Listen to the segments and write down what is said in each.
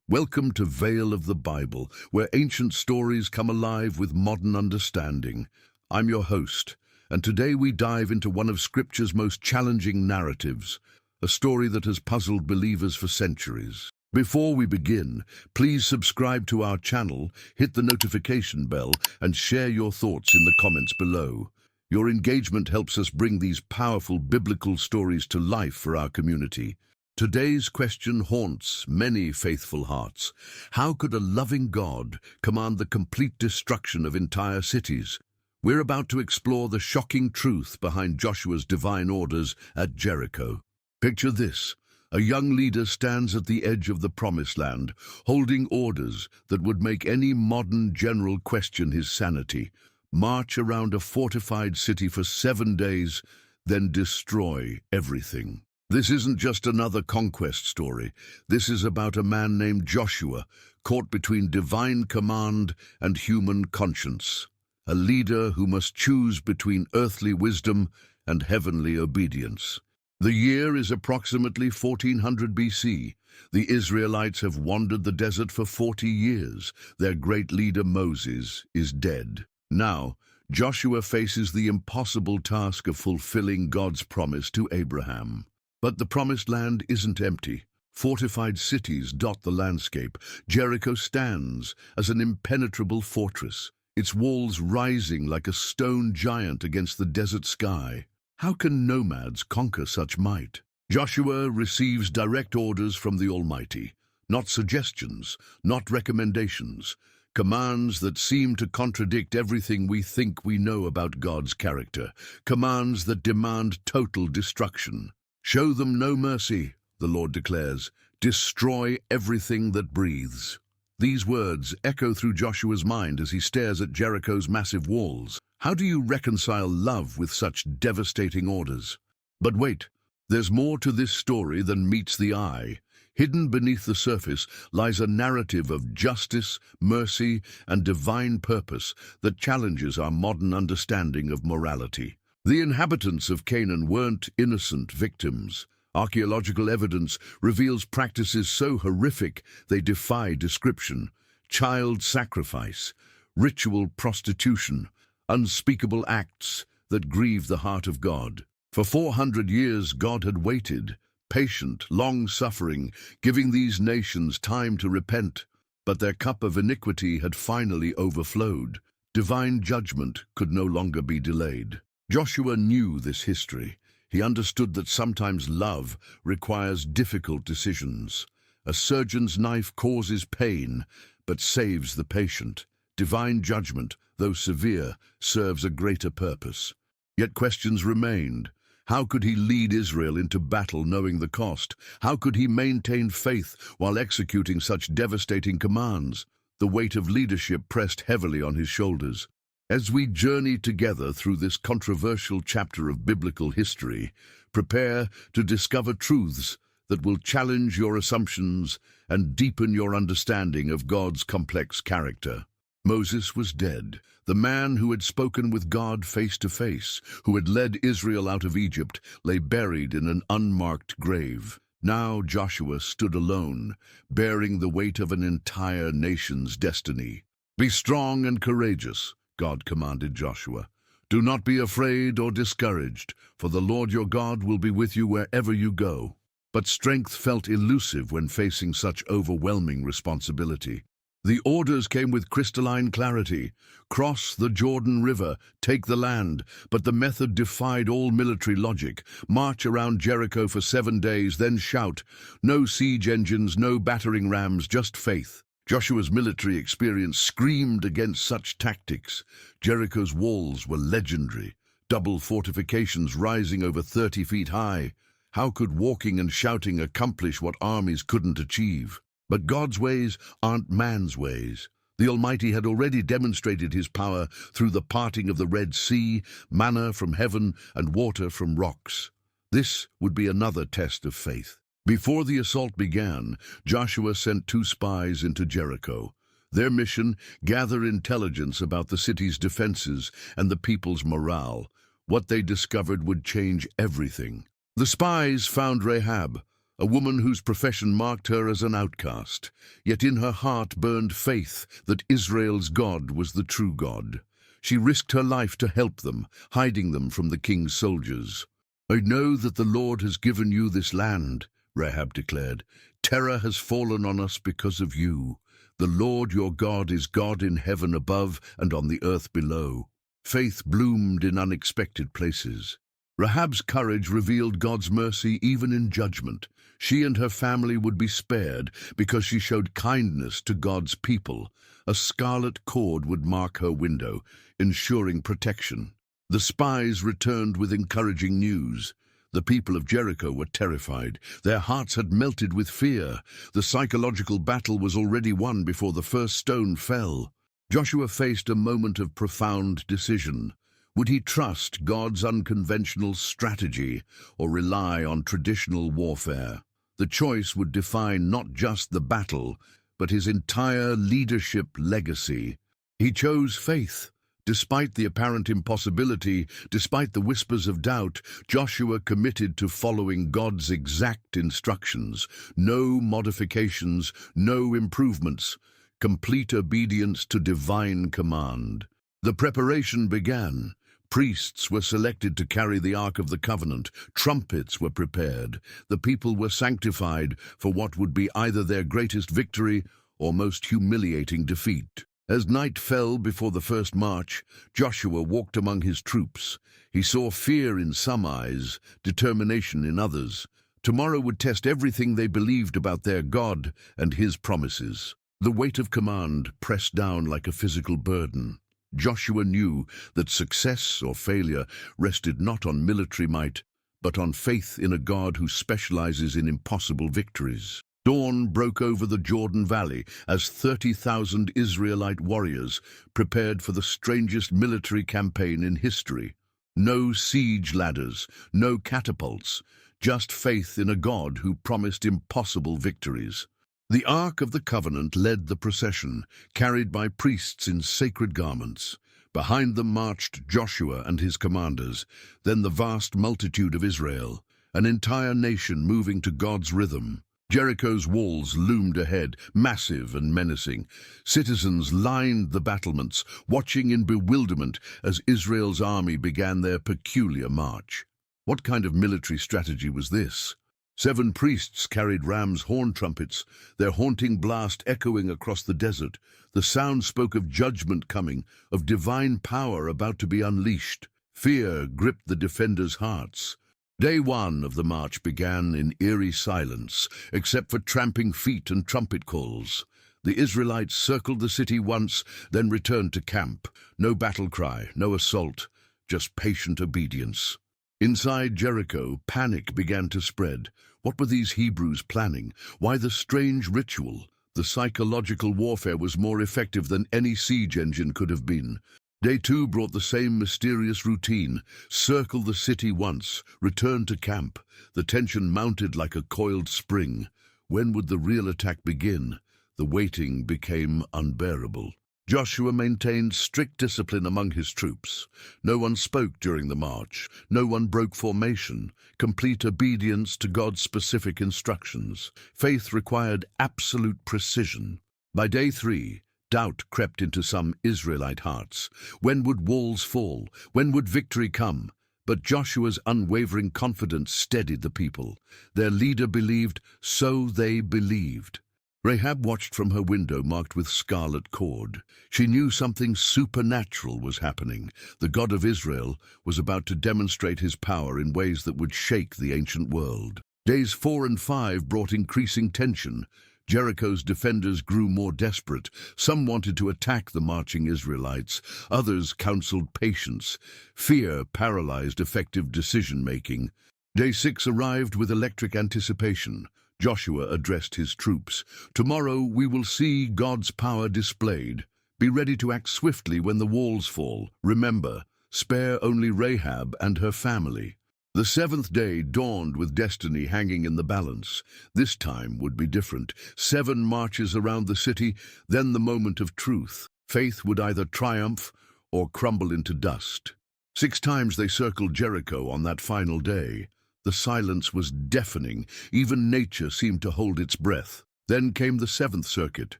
Welcome to Vale of the Bible, where ancient stories come alive with modern understanding. I'm your host, and today we dive into one of Scripture's most challenging narratives, a story that has puzzled believers for centuries. Before we begin, please subscribe to our channel, hit the notification bell, and share your thoughts in the comments below. Your engagement helps us bring these powerful biblical stories to life for our community. Today's question haunts many faithful hearts. How could a loving God command the complete destruction of entire cities? We're about to explore the shocking truth behind Joshua's divine orders at Jericho. Picture this. A young leader stands at the edge of the Promised Land, holding orders that would make any modern general question his sanity. March around a fortified city for 7 days, then destroy everything. This isn't just another conquest story. This is about a man named Joshua, caught between divine command and human conscience. A leader who must choose between earthly wisdom and heavenly obedience. The year is approximately 1400 BC. The Israelites have wandered the desert for 40 years. Their great leader Moses is dead. Now, Joshua faces the impossible task of fulfilling God's promise to Abraham. But the Promised Land isn't empty. Fortified cities dot the landscape. Jericho stands as an impenetrable fortress, its walls rising like a stone giant against the desert sky. How can nomads conquer such might? Joshua receives direct orders from the Almighty, not suggestions, not recommendations, commands that seem to contradict everything we think we know about God's character, commands that demand total destruction. Show them no mercy, the Lord declares. Destroy everything that breathes. These words echo through Joshua's mind as he stares at Jericho's massive walls. How do you reconcile love with such devastating orders? But wait, there's more to this story than meets the eye. Hidden beneath the surface lies a narrative of justice, mercy, and divine purpose that challenges our modern understanding of morality. The inhabitants of Canaan weren't innocent victims. Archaeological evidence reveals practices so horrific they defy description. Child sacrifice, ritual prostitution, unspeakable acts that grieve the heart of God. For 400 years God had waited, patient, long-suffering, giving these nations time to repent. But their cup of iniquity had finally overflowed. Divine judgment could no longer be delayed. Joshua knew this history. He understood that sometimes love requires difficult decisions. A surgeon's knife causes pain, but saves the patient. Divine judgment, though severe, serves a greater purpose. Yet questions remained. How could he lead Israel into battle knowing the cost? How could he maintain faith while executing such devastating commands? The weight of leadership pressed heavily on his shoulders. As we journey together through this controversial chapter of biblical history, prepare to discover truths that will challenge your assumptions and deepen your understanding of God's complex character. Moses was dead. The man who had spoken with God face to face, who had led Israel out of Egypt, lay buried in an unmarked grave. Now Joshua stood alone, bearing the weight of an entire nation's destiny. Be strong and courageous, God commanded Joshua. Do not be afraid or discouraged, for the Lord your God will be with you wherever you go. But strength felt elusive when facing such overwhelming responsibility. The orders came with crystalline clarity. Cross the Jordan River, take the land, but the method defied all military logic. March around Jericho for 7 days, then shout. No siege engines, no battering rams, just faith. Joshua's military experience screamed against such tactics. Jericho's walls were legendary, double fortifications rising over 30 feet high. How could walking and shouting accomplish what armies couldn't achieve? But God's ways aren't man's ways. The Almighty had already demonstrated his power through the parting of the Red Sea, manna from heaven, and water from rocks. This would be another test of faith. Before the assault began, Joshua sent 2 spies into Jericho. Their mission, gather intelligence about the city's defenses and the people's morale. What they discovered would change everything. The spies found Rahab, a woman whose profession marked her as an outcast, yet in her heart burned faith that Israel's God was the true God. She risked her life to help them, hiding them from the king's soldiers. "I know that the Lord has given you this land," Rahab declared. "Terror has fallen on us because of you. The Lord your God is God in heaven above and on the earth below." Faith bloomed in unexpected places. Rahab's courage revealed God's mercy even in judgment. She and her family would be spared because she showed kindness to God's people. A scarlet cord would mark her window, ensuring protection. The spies returned with encouraging news. The people of Jericho were terrified. Their hearts had melted with fear. The psychological battle was already won before the first stone fell. Joshua faced a moment of profound decision. Would he trust God's unconventional strategy or rely on traditional warfare? The choice would define not just the battle, but his entire leadership legacy. He chose faith. Despite the apparent impossibility, despite the whispers of doubt, Joshua committed to following God's exact instructions. No modifications, no improvements. Complete obedience to divine command. The preparation began. Priests were selected to carry the Ark of the Covenant. Trumpets were prepared. The people were sanctified for what would be either their greatest victory or most humiliating defeat. As night fell before the first march, Joshua walked among his troops. He saw fear in some eyes, determination in others. Tomorrow would test everything they believed about their God and his promises. The weight of command pressed down like a physical burden. Joshua knew that success or failure rested not on military might, but on faith in a God who specializes in impossible victories. Dawn broke over the Jordan Valley as 30,000 Israelite warriors prepared for the strangest military campaign in history. No siege ladders, no catapults, just faith in a God who promised impossible victories. The Ark of the Covenant led the procession, carried by priests in sacred garments. Behind them marched Joshua and his commanders, then the vast multitude of Israel, an entire nation moving to God's rhythm. Jericho's walls loomed ahead, massive and menacing. Citizens lined the battlements, watching in bewilderment as Israel's army began their peculiar march. What kind of military strategy was this? 7 priests carried ram's horn trumpets, their haunting blast echoing across the desert. The sound spoke of judgment coming, of divine power about to be unleashed. Fear gripped the defenders' hearts. Day 1 of the march began in eerie silence, except for tramping feet and trumpet calls. The Israelites circled the city once, then returned to camp. No battle cry, no assault, just patient obedience. Inside Jericho, panic began to spread. What were these Hebrews planning? Why the strange ritual? The psychological warfare was more effective than any siege engine could have been. Day 2 brought the same mysterious routine. Circle the city once, return to camp. The tension mounted like a coiled spring. When would the real attack begin? The waiting became unbearable. Joshua maintained strict discipline among his troops. No one spoke during the march. No one broke formation. Complete obedience to God's specific instructions. Faith required absolute precision. By day 3, doubt crept into some Israelite hearts. When would walls fall? When would victory come? But Joshua's unwavering confidence steadied the people. Their leader believed, so they believed. Rahab watched from her window marked with scarlet cord. She knew something supernatural was happening. The God of Israel was about to demonstrate his power in ways that would shake the ancient world. Days 4 and 5 brought increasing tension. Jericho's defenders grew more desperate. Some wanted to attack the marching Israelites. Others counseled patience. Fear paralyzed effective decision-making. Day 6 arrived with electric anticipation. Joshua addressed his troops. Tomorrow we will see God's power displayed. Be ready to act swiftly when the walls fall. Remember, spare only Rahab and her family. The 7th day dawned with destiny hanging in the balance. This time would be different. 7 marches around the city, then the moment of truth. Faith would either triumph or crumble into dust. 6 times they circled Jericho on that final day. The silence was deafening. Even nature seemed to hold its breath. Then came the seventh circuit.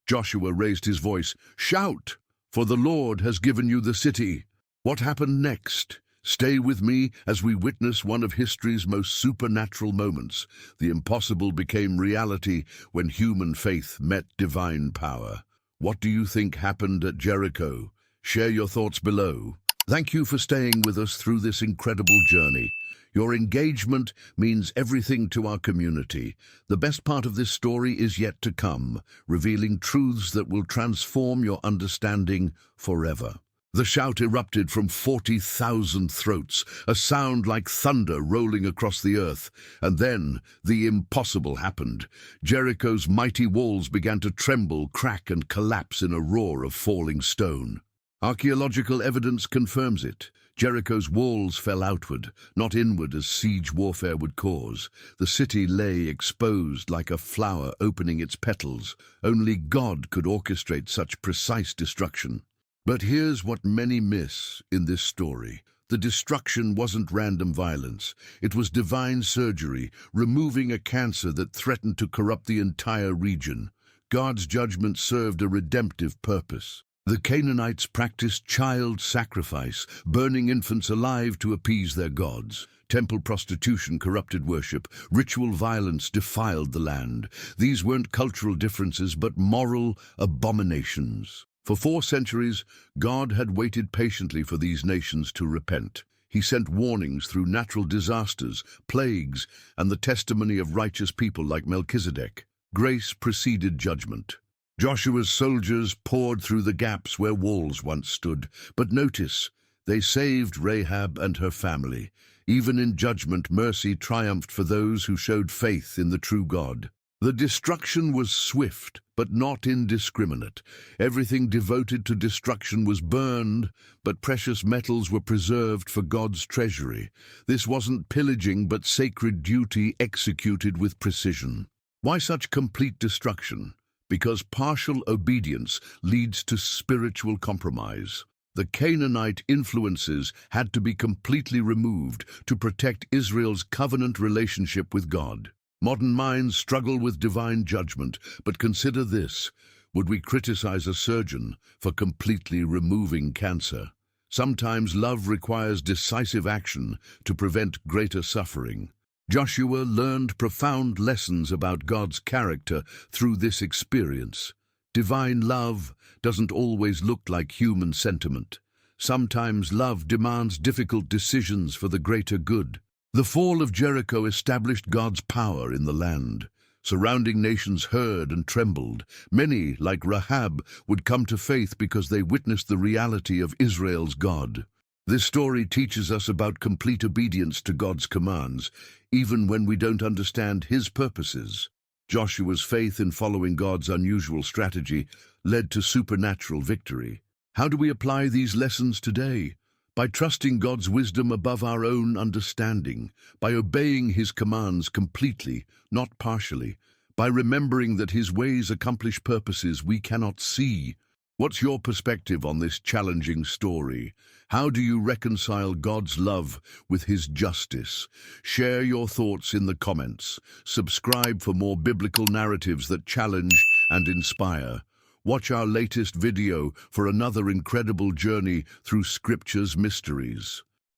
Joshua raised his voice. "Shout, for the Lord has given you the city." What happened next? Stay with me as we witness one of history's most supernatural moments. The impossible became reality when human faith met divine power. What do you think happened at Jericho? Share your thoughts below. Thank you for staying with us through this incredible journey. Your engagement means everything to our community. The best part of this story is yet to come, revealing truths that will transform your understanding forever. The shout erupted from 40,000 throats, a sound like thunder rolling across the earth. And then the impossible happened. Jericho's mighty walls began to tremble, crack, and collapse in a roar of falling stone. Archaeological evidence confirms it. Jericho's walls fell outward, not inward as siege warfare would cause. The city lay exposed like a flower opening its petals. Only God could orchestrate such precise destruction. But here's what many miss in this story. The destruction wasn't random violence. It was divine surgery, removing a cancer that threatened to corrupt the entire region. God's judgment served a redemptive purpose. The Canaanites practiced child sacrifice, burning infants alive to appease their gods. Temple prostitution corrupted worship. Ritual violence defiled the land. These weren't cultural differences, but moral abominations. For 4 centuries, God had waited patiently for these nations to repent. He sent warnings through natural disasters, plagues, and the testimony of righteous people like Melchizedek. Grace preceded judgment. Joshua's soldiers poured through the gaps where walls once stood. But notice, they saved Rahab and her family. Even in judgment, mercy triumphed for those who showed faith in the true God. The destruction was swift, but not indiscriminate. Everything devoted to destruction was burned, but precious metals were preserved for God's treasury. This wasn't pillaging, but sacred duty executed with precision. Why such complete destruction? Because partial obedience leads to spiritual compromise. The Canaanite influences had to be completely removed to protect Israel's covenant relationship with God. Modern minds struggle with divine judgment, but consider this. Would we criticize a surgeon for completely removing cancer? Sometimes love requires decisive action to prevent greater suffering. Joshua learned profound lessons about God's character through this experience. Divine love doesn't always look like human sentiment. Sometimes love demands difficult decisions for the greater good. The fall of Jericho established God's power in the land. Surrounding nations heard and trembled. Many, like Rahab, would come to faith because they witnessed the reality of Israel's God. This story teaches us about complete obedience to God's commands, even when we don't understand His purposes. Joshua's faith in following God's unusual strategy led to supernatural victory. How do we apply these lessons today? By trusting God's wisdom above our own understanding, by obeying His commands completely, not partially, by remembering that His ways accomplish purposes we cannot see. What's your perspective on this challenging story? How do you reconcile God's love with His justice? Share your thoughts in the comments. Subscribe for more biblical narratives that challenge and inspire. Watch our latest video for another incredible journey through Scripture's mysteries.